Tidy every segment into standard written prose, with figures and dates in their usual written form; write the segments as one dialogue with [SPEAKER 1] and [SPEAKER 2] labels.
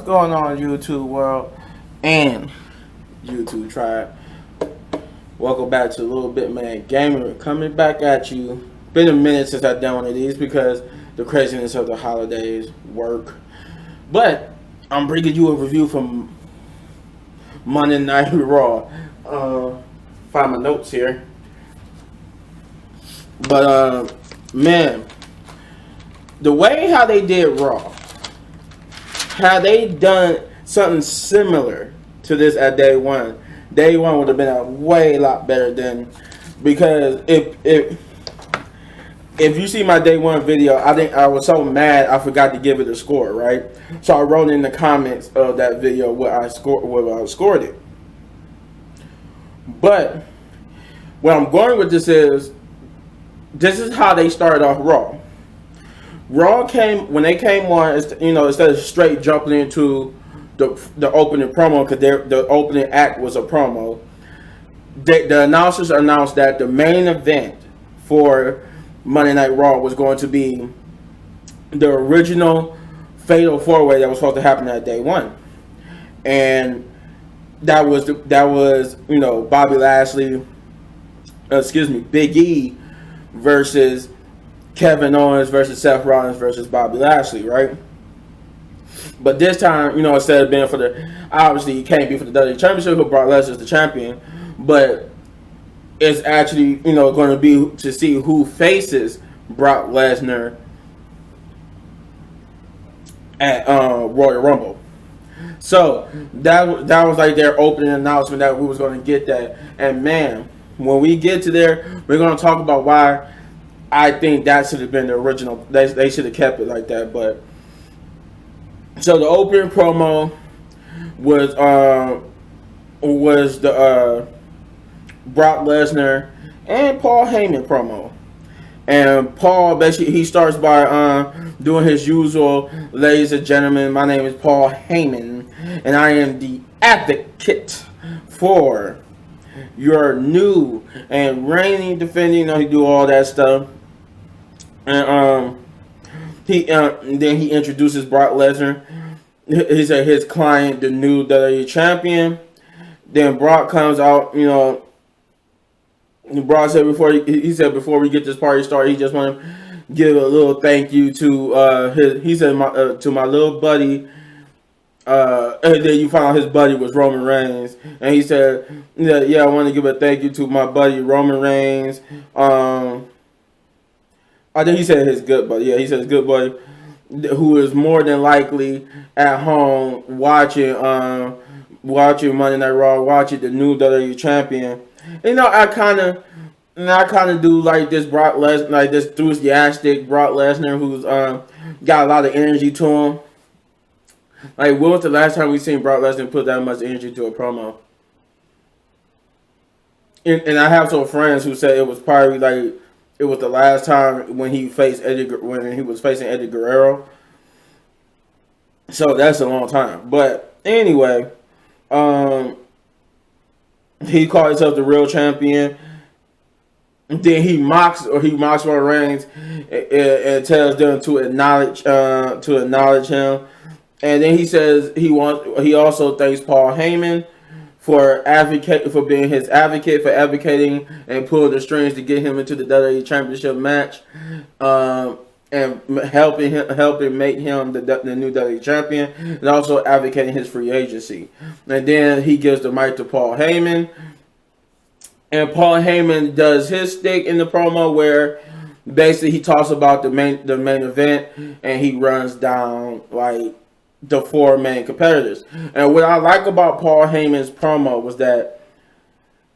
[SPEAKER 1] going on, YouTube world and YouTube tribe? Welcome back to LilBigMan Gaming. Coming back at you. Been a minute since I've done one of these because the craziness of the holidays, work. But I'm bringing you a review from Monday Night Raw. Find my notes here. But man, the way how they did Raw, had they done something similar to this at day one would have been a way lot better than, because if you see my day one video, I think I was so mad I forgot to give it a score, right? So I wrote in the comments of that video what I scored it. But where I'm going with this is how they started off Raw. Raw when they came on, instead of straight jumping into the opening promo, because the opening act was a promo, the announcers announced that the main event for Monday Night Raw was going to be the original Fatal 4-Way that was supposed to happen at day one, and that was Bobby Lashley, Biggie versus Kevin Owens versus Seth Rollins versus Bobby Lashley, right? But this time, instead of being obviously it can't be for the WWE Championship, who Brock Lesnar is the champion, but it's actually, going to be to see who faces Brock Lesnar at Royal Rumble. So that was like their opening announcement that we was going to get that. And man, when we get to there, we're going to talk about why I think that should have been the original. They should have kept it like that. But so the opening promo was the Brock Lesnar and Paul Heyman promo. And Paul basically he starts by doing his usual, ladies and gentlemen, my name is Paul Heyman, and I am the advocate for your new and reigning defending. He do all that stuff, and then he introduces Brock Lesnar. He said his client, the new WWE champion. Then Brock comes out. Brock said before we get this party started, he just want to give a little thank you to to my little buddy. And then you found out his buddy was Roman Reigns, and he said, yeah, I want to give a thank you to my buddy Roman Reigns. I think he said his good buddy. Yeah, he said his good buddy, who is more than likely at home watching Monday Night Raw, watching the new WWE champion. I kind of do like this Brock Lesnar, like this enthusiastic Brock Lesnar who's got a lot of energy to him. Like, when was the last time we seen Brock Lesnar put that much energy to a promo? And I have some friends who said it was probably like it was the last time when he was facing Eddie Guerrero. So that's a long time. But anyway, he called himself the real champion. Then he mocks Roman Reigns and tells them to acknowledge him. And then he says he also thanks Paul Heyman for being his advocate, for advocating and pulling the strings to get him into the WWE Championship match, and helping make him the new WWE champion, and also advocating his free agency. And then he gives the mic to Paul Heyman, and Paul Heyman does his stick in the promo where basically he talks about the main event, and he runs down like the four main competitors. And what I like about Paul Heyman's promo was that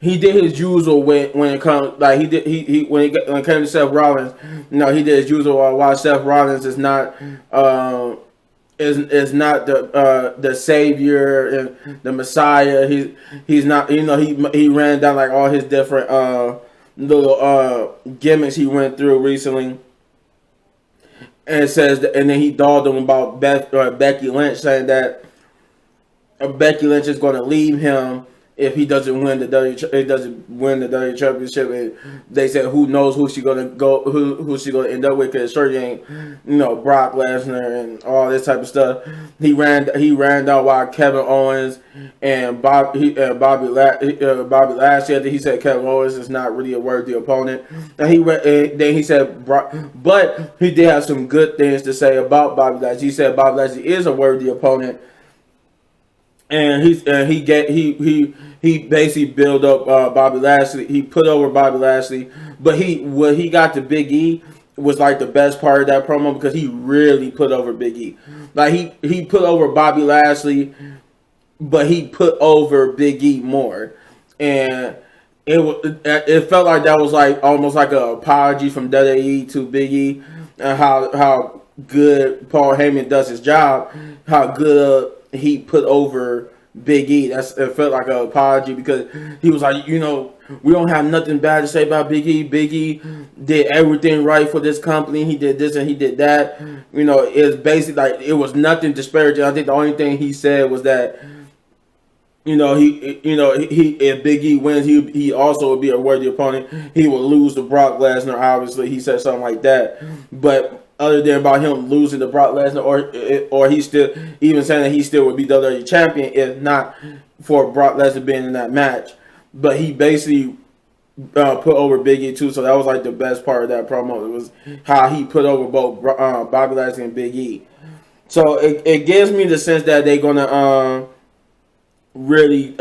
[SPEAKER 1] he did his usual when it comes, like when it came to Seth Rollins. He did his usual. While Seth Rollins is not the savior and the Messiah. He's not. He ran down like all his different little gimmicks he went through recently. And then he dogged him about Becky Lynch, saying that Becky Lynch is going to leave him if he doesn't win the WWE championship. And they said who knows who she gonna end up with, because sure ain't Brock Lesnar and all this type of stuff. He ran down while Kevin Owens and Bobby Lashley. I think he said Kevin Owens is not really a worthy opponent. And then he said Brock, but he did have some good things to say about Bobby Lashley. He said Bobby Lashley is a worthy opponent. And he basically built up Bobby Lashley. He put over Bobby Lashley, but when he got to Big E was like the best part of that promo, because he really put over Big E. Like he put over Bobby Lashley, but he put over Big E more, and it felt like that was like almost like an apology from WWE to Big E, and how good Paul Heyman does his job, how good he put over Big E. It felt like an apology, because he was like, we don't have nothing bad to say about Big E. Big E did everything right for this company. He did this and he did that. It's basically like it was nothing disparaging. I think the only thing he said was that if Big E wins, he also would be a worthy opponent. He will lose to Brock Lesnar. Obviously, he said something like that, but other than about him losing to Brock Lesnar, or he still even saying that he still would be WWE champion if not for Brock Lesnar being in that match. But he basically put over Big E too, so that was like the best part of that promo. It was how he put over both Bobby Lashley and Big E. So it gives me the sense that they're gonna really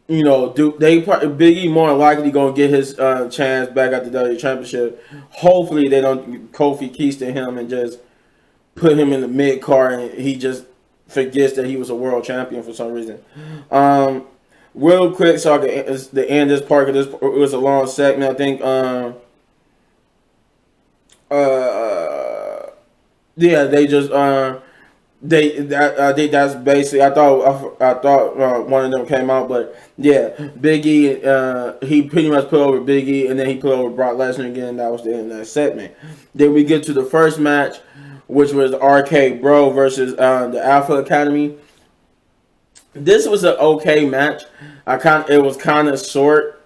[SPEAKER 1] Big E more likely gonna get his chance back at the WWE Championship. Hopefully they don't Kofi Kingston him and just put him in the mid card and he just forgets that he was a world champion for some reason. Real quick, so I can end this part, because it was a long segment. I think they just I think that's basically. I thought one of them came out, but yeah, Big E. He pretty much put over Big E, and then he put over Brock Lesnar again. That was the end of that segment. Then we get to the first match, which was RK Bro versus the Alpha Academy. This was an okay match. It was kind of short.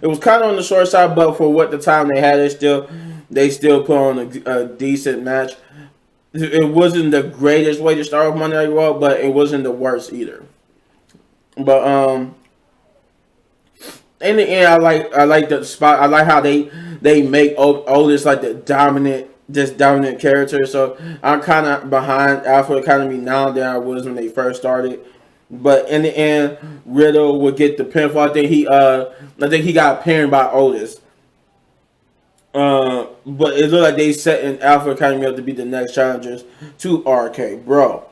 [SPEAKER 1] It was kind of on the short side, but for what the time they had, they still put on a decent match. It wasn't the greatest way to start off Monday Night Raw, but it wasn't the worst either. But in the end, I like the spot. I like how they make Otis like the dominant character. So I'm kind of behind Alpha Academy now than I was when they first started. But in the end, Riddle would get the pinfall. I think he got pinned by Otis. But it looked like they set in Alpha Academy up to be the next challengers to RK Bro.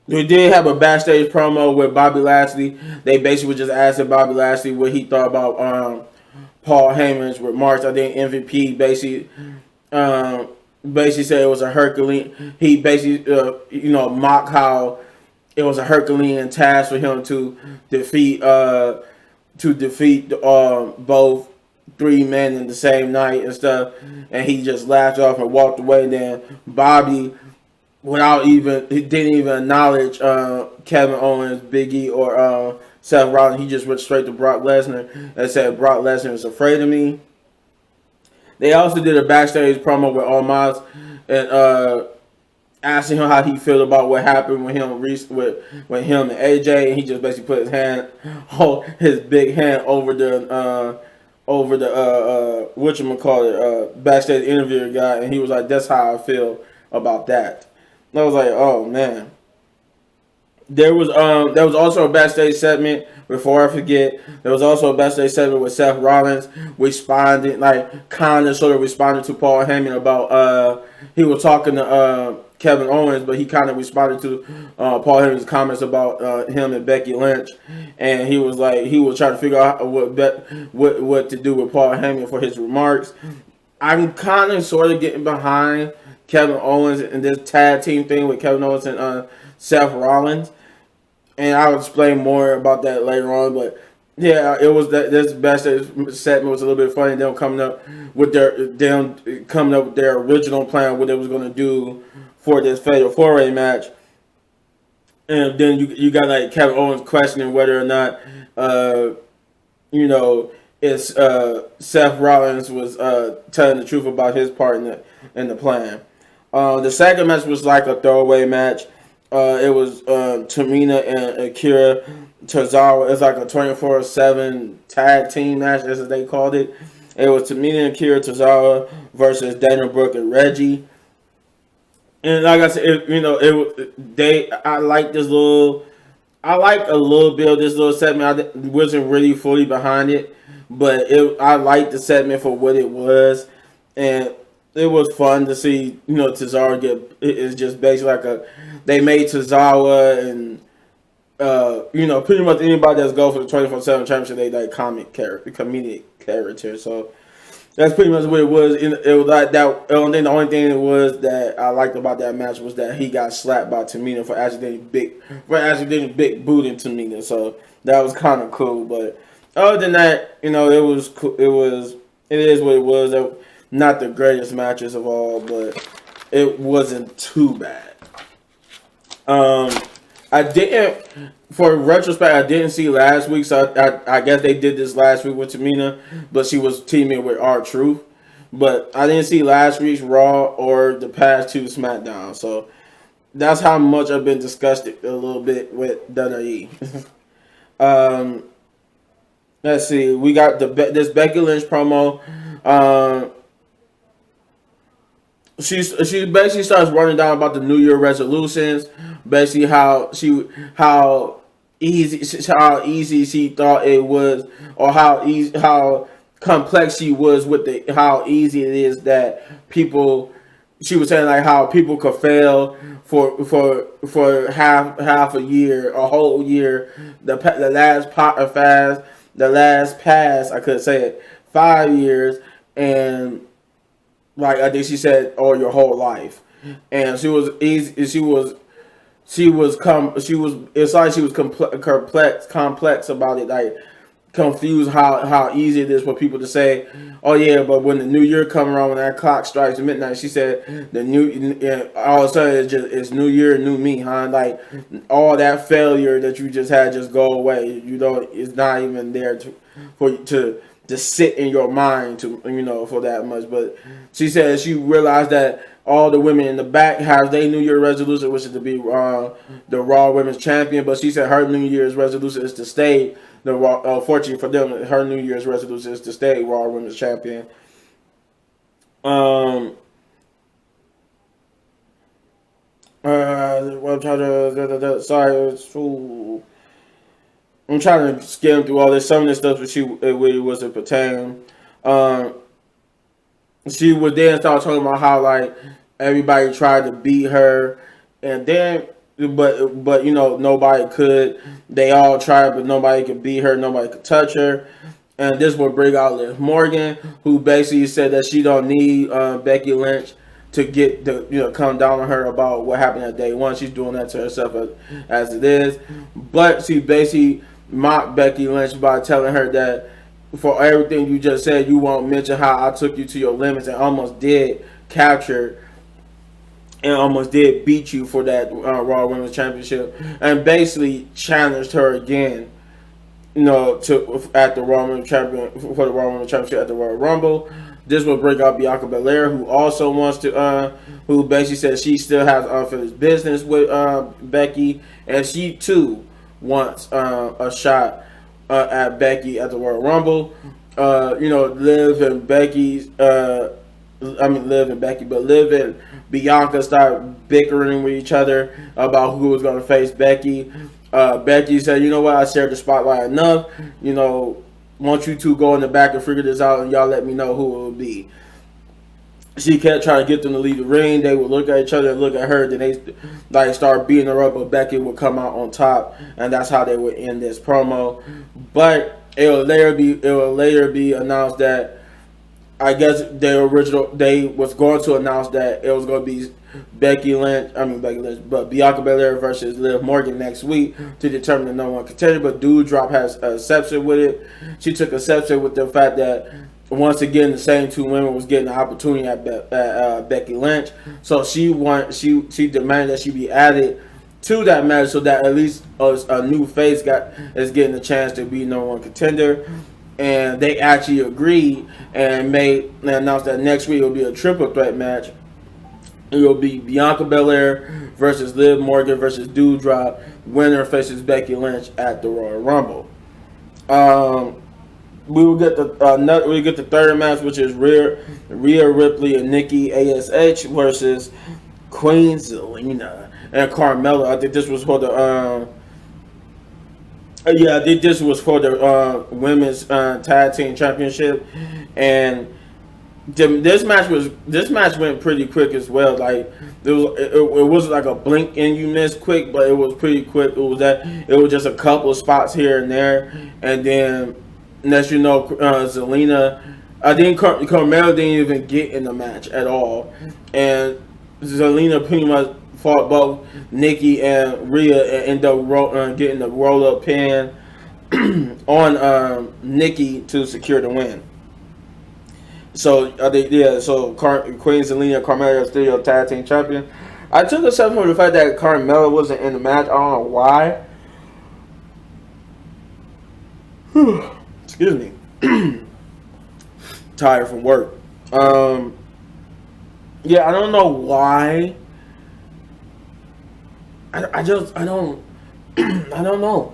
[SPEAKER 1] We did have a backstage promo with Bobby Lashley. They basically were just asking Bobby Lashley what he thought about Paul Heyman's remarks. I think MVP basically said it was a Herculean. He basically mocked how it was a Herculean task for him to defeat both three men in the same night and stuff, and he just laughed off and walked away. And then Bobby, he didn't even acknowledge Kevin Owens, Biggie, or Seth Rollins. He just went straight to Brock Lesnar and said Brock Lesnar is afraid of me. They also did a backstage promo with Ole Miss and asking him how he felt about what happened with him and AJ, and he just basically put his big hand over the backstage interviewer guy, and he was like, "That's how I feel about that." And I was like, "Oh man." There was also a backstage segment. Before I forget, there was also a backstage segment with Seth Rollins responding, kind of sort of responded to Paul Heyman about he was talking to Kevin Owens, but he kind of responded to Paul Heyman's comments about him and Becky Lynch, and he was trying to figure out what to do with Paul Heyman for his remarks. I'm kind of sort of getting behind Kevin Owens and this tag team thing with Kevin Owens and Seth Rollins. And I'll explain more about that later on, but yeah, it was this backstage segment was a little bit funny. Them coming up with their original plan, what they was going to do for this Fatal 4-Way match. And then you got like Kevin Owens questioning whether or not you know, it's Seth Rollins was telling the truth about his part in the plan. The second match was like a throwaway match. It was Tamina and Akira Tozawa. It's like a 24/7 tag team match, as they called it. It was Tamina and Akira Tozawa versus Dana Brooke and Reggie. And like I said, I like this little. I like a little bit of this little segment. I wasn't really fully behind it, but I liked the segment for what it was, and it was fun to see. Tozawa get. It's just basically like they made Tozawa and pretty much anybody that's go for the 24/7 championship. They like comedic character. So that's pretty much what it was. It was like that. The only thing it was that I liked about that match was that he got slapped by Tamina for accidentally big booting Tamina. So that was kind of cool. But other than that, it was cool. It is what it was. Not the greatest matches of all, but it wasn't too bad. I didn't. For retrospect, I didn't see last week, so I guess they did this last week with Tamina, but she was teaming with R-Truth. But I didn't see last week's Raw or the past two SmackDown, so that's how much I've been disgusted a little bit with WWE. Let's see, we got this Becky Lynch promo. She basically starts running down about the New Year resolutions, basically how easy she thought it was, or how complex she was with how easy it is that people. She was saying like how people could fail for half a year, a whole year, the last pass I could say it 5 years, and like I think she said, or your whole life, and she was easy. It's like she was complex about it, like confused how easy it is for people to say, oh yeah, but when the new year come around, when that clock strikes midnight, she said all of a sudden it's new year, new me, huh? Like all that failure that you just had just go away. It's not even there to sit in your mind for that much. But she said she realized that all the women in the back have their New Year resolution, which is to be the Raw Women's Champion. But she said her New Year's resolution is to stay the Raw. Fortunately for them, her New Year's resolution is to stay Raw Women's Champion. I'm trying to skim through all this. Some of this stuff it really wasn't pertaining. She would then start talking about how like everybody tried to beat her, and then but nobody could. They all tried, but nobody could beat her. Nobody could touch her. And this would bring out Liv Morgan, who basically said that she don't need Becky Lynch to get come down on her about what happened at day one. She's doing that to herself as it is. But she basically mocked Becky Lynch by telling her that for everything you just said, you won't mention how I took you to your limits and almost did capture and almost did beat you for that Raw Women's Championship, and basically challenged her again, at the Raw Women's Champion for the Raw Women's Championship at the Royal Rumble. This will bring out Bianca Belair, who also wants to, who basically says she still has unfinished business with Becky, and she too wants a shot at Becky at the Royal Rumble. Liv and Bianca start bickering with each other about who was going to face Becky. Becky said, I shared the spotlight enough. Want you two go in the back and figure this out, and y'all let me know who it would be. She kept trying to get them to leave the ring. They would look at each other and look at her. Then they start beating her up, but Becky would come out on top, and that's how they would end this promo. But it will later be announced that I guess they was going to announce that it was going to be Bianca Belair versus Liv Morgan next week to determine the number one contender. But Doudrop has exception with it. She took exception with the fact that once again the same two women was getting the opportunity at Becky Lynch. So she demanded that she be added to that match, so that at least a new face is getting a chance to be number one contender. And they actually agreed and announced that next week it will be a triple threat match. It will be Bianca Belair versus Liv Morgan versus Doudrop. Winner faces Becky Lynch at the Royal Rumble. We will get the third match, which is Rhea Ripley and Nikki ASH versus Queen Zelina and Carmella. I think this was for the I think this was for the women's tag team championship, and this match went pretty quick as well. Like it was like a blink and you miss quick, but it was pretty quick. It was just a couple of spots here and there, and then next Zelina, I think Carmella didn't even get in the match at all, and Zelina pretty much fought both Nikki and Rhea and ended up getting the roll up pin on Nikki to secure the win. So Queen Zelina and Carmella are still your tag team champion. I took a step from the fact that Carmella wasn't in the match. I don't know why. Excuse me. Tired from work. I don't know why. I don't know.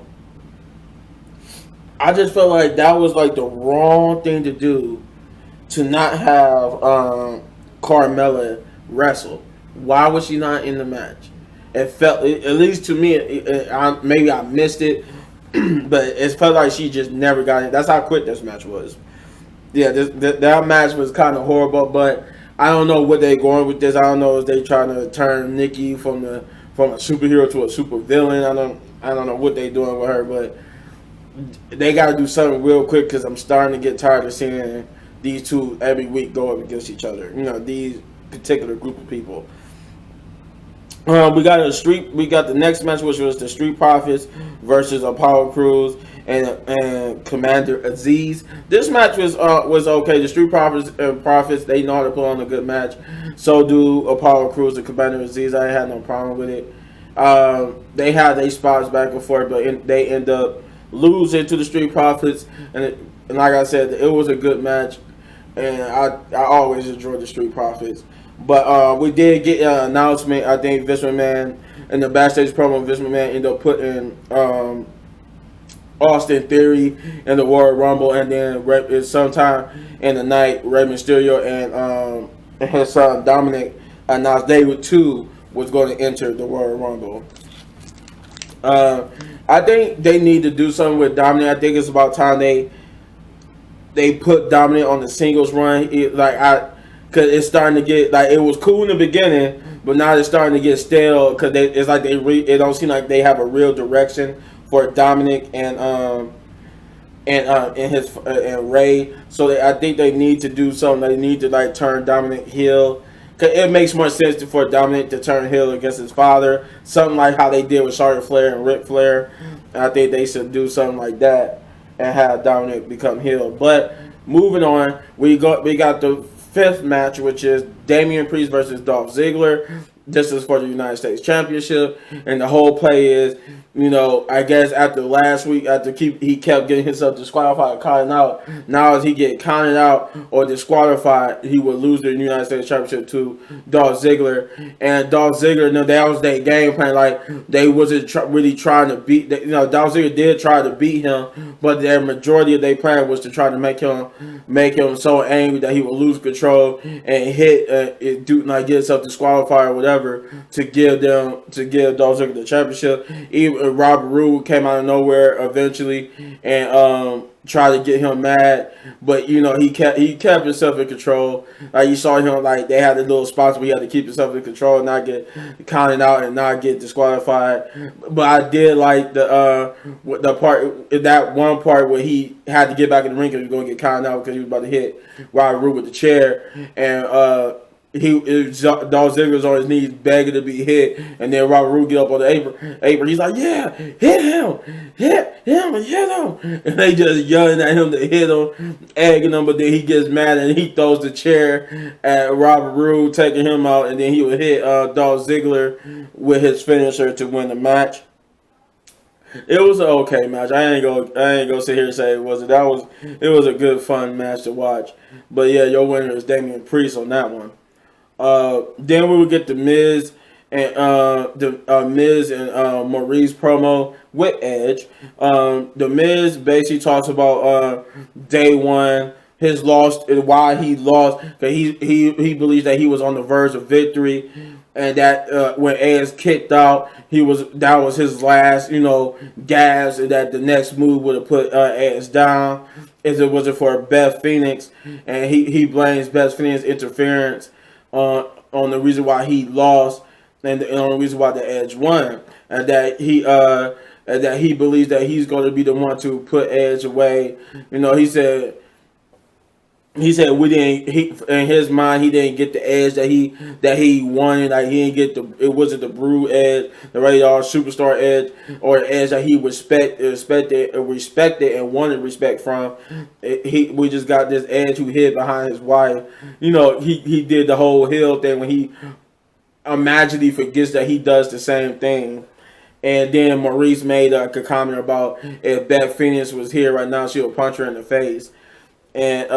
[SPEAKER 1] I just felt like that was like the wrong thing to do, to not have Carmella wrestle. Why was she not in the match? It felt, at least to me, maybe I missed it, but it felt like she just never got it. That's how quick this match was. Yeah, that match was kind of horrible, but I don't know what they're going with this. I don't know if they trying to turn Nikki from a superhero to a super villain. I don't know what they're doing with her, but they got to do something real quick, because I'm starting to get tired of seeing these two every week go up against each other. These particular group of people. We got the next match, which was the Street Profits versus Apollo Crews and Commander Aziz. This match was okay. The Street Profits, they know how to put on a good match. So do Apollo Crews and Commander Aziz. I had no problem with it. They had their spots back and forth, but they end up losing to the Street Profits. And like I said, it was a good match, and I always enjoyed the Street Profits. But we did get an announcement. I think Vince McMahon, in the backstage promo, Vince McMahon ended up putting Austin Theory in the Royal Rumble, and then sometime in the night, Rey Mysterio and his son Dominic announced they too was going to enter the Royal Rumble. I think they need to do something with Dominic. I think it's about time they put Dominic on the singles run. Because it's starting to get, like, it was cool in the beginning, but now it's starting to get stale, because it don't seem like they have a real direction for Dominic and Ray. So I think they need to do something. They need to turn Dominic heel. Cause it makes more sense for Dominic to turn heel against his father, something like how they did with Charlotte Flair and Ric Flair. And I think they should do something like that and have Dominic become heel. But moving on, we got the fifth match, which is Damien Priest versus Dolph Ziggler. This is for the United States Championship, and the whole play is, I guess after last week, he kept getting himself disqualified, counting out. Now, as he get counted out or disqualified, he would lose the United States Championship to Dolph Ziggler. And Dolph Ziggler, that was their game plan. Like, they wasn't really trying to beat. Dolph Ziggler did try to beat him, but their majority of their plan was to try to make him so angry that he would lose control and get himself disqualified or whatever, to give Dolph Ziggler the championship. Even Robert Roode came out of nowhere eventually and tried to get him mad, but he kept himself in control. Like, you saw him, like, they had the little spots where he had to keep himself in control and not get counted out and not get disqualified. But I did like the one part where he had to get back in the ring because he was going to get counted out because he was about to hit Robert Roode with the chair, and Dolph Ziggler's on his knees begging to be hit, and then Robert Roode get up on the apron. He's like, "Yeah, hit him, hit him, hit him!" And they just yelling at him to hit him, egging him. But then he gets mad and he throws the chair at Robert Roode, taking him out, and then he would hit Dolph Ziggler with his finisher to win the match. It was an okay match. I ain't gonna sit here and say it wasn't. It was a good fun match to watch. But yeah, your winner is Damien Priest on that one. Then we would get the Miz and Maurice promo with Edge. The Miz basically talks about day one, his loss and why he lost. Cause he believes that he was on the verge of victory, and that when Edge kicked out, that was his last gas, and that the next move would have put Edge down. If it wasn't for Beth Phoenix, and he blames Beth Phoenix interference on the reason why he lost, and on the reason why the Edge won, and that he believes that he's going to be the one to put Edge away. He said we didn't. In his mind, he didn't get the edge that he wanted. Like he didn't get it wasn't the Brew edge, the radar superstar edge, or the edge that he respected and wanted respect from. We just got this edge who hid behind his wife. He did the whole heel thing when he imaginally forgets that he does the same thing. And then Maurice made a comment about if Beth Phoenix was here right now, she would punch her in the face. And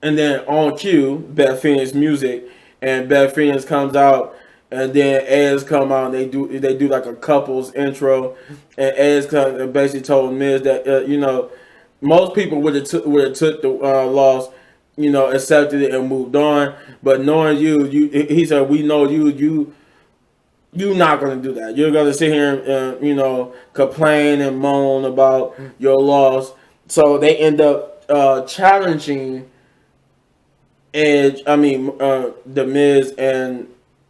[SPEAKER 1] then on cue, Beth Phoenix music, and Beth Phoenix comes out, and then Edge come out, and they do like a couples intro, and Edge basically told Miz that most people would have took the loss, accepted it and moved on, but knowing he said, we know you're not going to do that. You're going to sit here and complain and moan about your loss. So they end up challenging The Miz and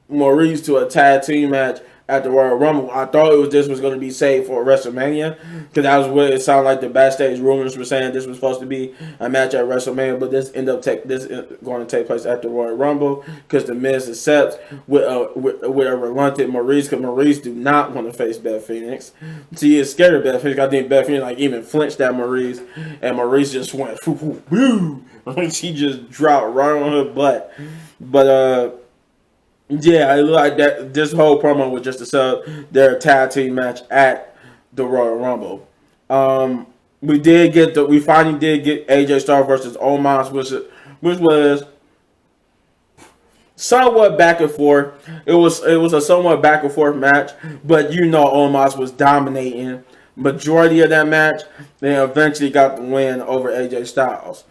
[SPEAKER 1] Maurice to a tag team match at the Royal Rumble. I thought this was going to be saved for WrestleMania, because that was what it sounded like the backstage rumors were saying. This was supposed to be a match at WrestleMania, but this is going to take place at the Royal Rumble, because The Miz accepts with a reluctant Maurice, because Maurice do not want to face Beth Phoenix. She is scared of Beth Phoenix. I think Beth Phoenix even flinched at Maurice, and Maurice just went woo. She just dropped right on her butt. But yeah, it looked like that. This whole promo was just to sell their tag team match at the Royal Rumble. We finally did get AJ Styles versus Ole Miss, which was somewhat back and forth. It was a somewhat back and forth match, but Ole Miss was dominating majority of that match. They eventually got the win over AJ Styles.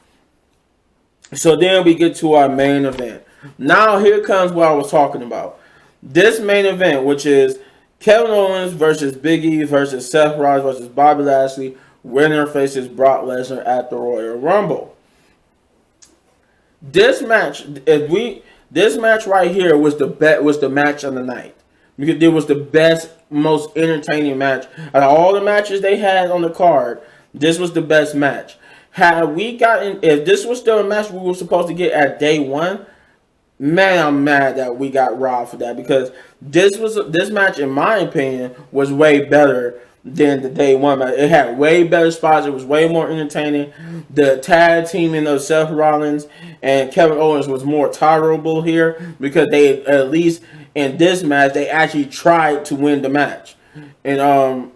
[SPEAKER 1] So then we get to our main event. Now here comes what I was talking about. This main event, which is Kevin Owens versus Biggie versus Seth Rollins versus Bobby Lashley. Winner faces Brock Lesnar at the Royal Rumble. This match right here was the match of the night, because it was the best, most entertaining match out of all the matches they had on the card. This was the best match. If this was still a match we were supposed to get at day one, man, I'm mad that we got robbed for that, because this match, in my opinion, was way better than the day one match. It had way better spots. It was way more entertaining. The tag teaming of Seth Rollins and Kevin Owens was more tolerable here, because they, at least in this match, they actually tried to win the match. And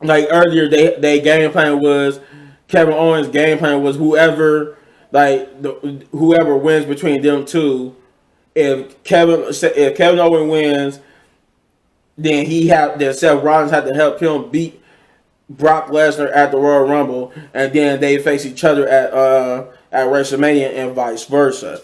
[SPEAKER 1] like earlier, they game plan was, Kevin Owens' game plan was whoever wins between them two. If Kevin Owens wins, then Seth Rollins had to help him beat Brock Lesnar at the Royal Rumble, and then they face each other at WrestleMania and vice versa.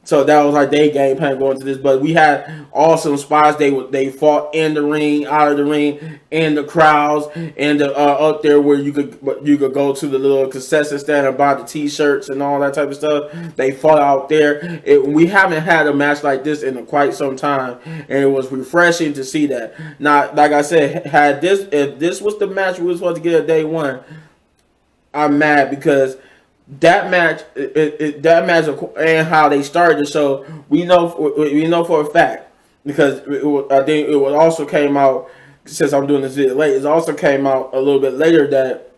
[SPEAKER 1] So that was like their game plan going to this. But we had awesome spots. They fought in the ring, out of the ring, in the crowds, and up there where you could go to the little concession stand and buy the T-shirts and all that type of stuff. They fought out there. We haven't had a match like this in quite some time, and it was refreshing to see that. Now, like I said, if this was the match we were supposed to get at day one, I'm mad, because that match, that match, and how they started the show, we know for a fact, because I think it was also came out, since I'm doing this video late, it also came out a little bit later that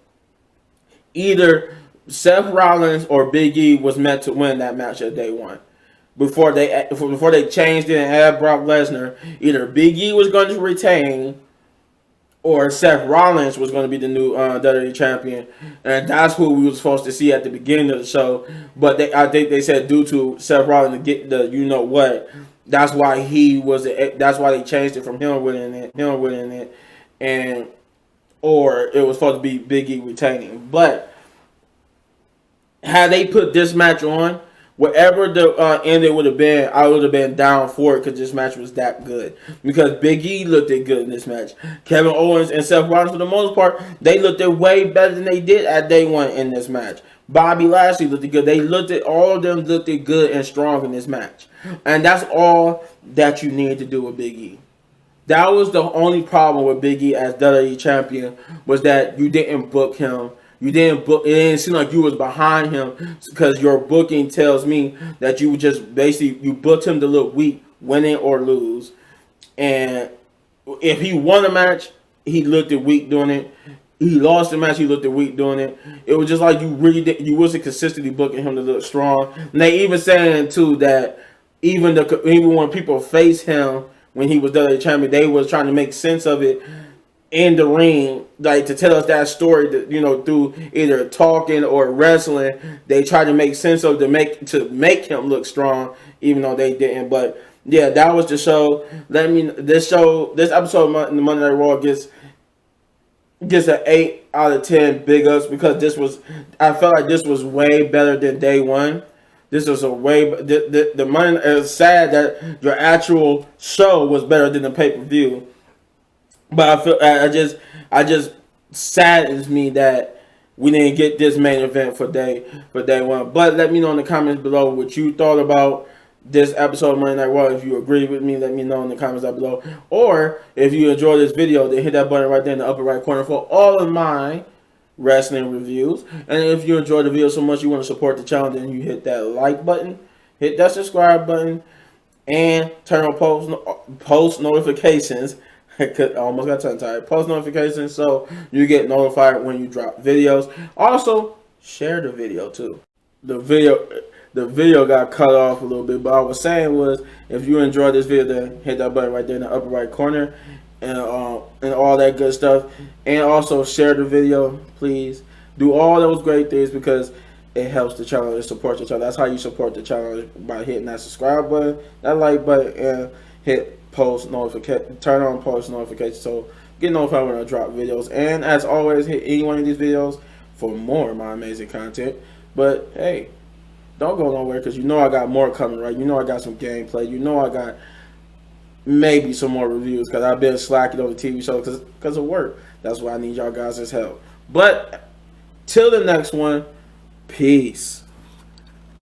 [SPEAKER 1] either Seth Rollins or Big E was meant to win that match at day one. Before they changed it and added Brock Lesnar, either Big E was going to retain or Seth Rollins was going to be the new WWE champion, and that's who we were supposed to see at the beginning of the show. But I think they said due to Seth Rollins to get the that's why that's why they changed it from him winning it, and or it was supposed to be Big E retaining. But had they put this match on, whatever the end it would have been, I would have been down for it because this match was that good. Because Big E looked good in this match. Kevin Owens and Seth Rollins, for the most part, they looked way better than they did at day one in this match. Bobby Lashley looked good. All of them looked good and strong in this match. And that's all that you need to do with Big E. That was the only problem with Big E as WWE champion, was that you didn't book him. It didn't seem like you was behind him, because your booking tells me that you just basically you booked him to look weak, winning or lose. And if he won a match, he looked weak doing it. He lost the match, he looked weak doing it. It was just like you wasn't consistently booking him to look strong. And they even saying too that even when people face him when he was WWE champion, they was trying to make sense of it in the ring, like to tell us that story that, through either talking or wrestling. They tried to make sense of to make him look strong, even though they didn't. But yeah, that was the show. This episode of the Monday Night Raw gets an 8 out of 10 big ups, because I felt like this was way better than day one. This was the Monday. It's sad that your actual show was better than the pay-per-view. But I just saddens me that we didn't get this main event for day one. But let me know in the comments below what you thought about this episode of Monday Night Raw. If you agree with me, let me know in the comments down below. Or if you enjoyed this video, then hit that button right there in the upper right corner for all of my wrestling reviews. And if you enjoyed the video so much you want to support the channel, then you hit that like button, hit that subscribe button, and turn on post notifications. I almost got tongue-tied. Post notifications so you get notified when you drop videos. Also, share the video too. The video got cut off a little bit, but I was saying was, if you enjoyed this video, then hit that button right there in the upper right corner, and all that good stuff. And also share the video, please. Do all those great things, because it helps the channel, it supports the channel. That's how you support the channel, by hitting that subscribe button, that like button, and turn on post notifications so get notified when I drop videos. And as always, hit any one of these videos for more of my amazing content. But hey, don't go nowhere, because I got more coming, right? I got some gameplay. I got maybe some more reviews, because I've been slacking on the TV show because of work. That's why I need y'all guys' help. But till the next one, peace.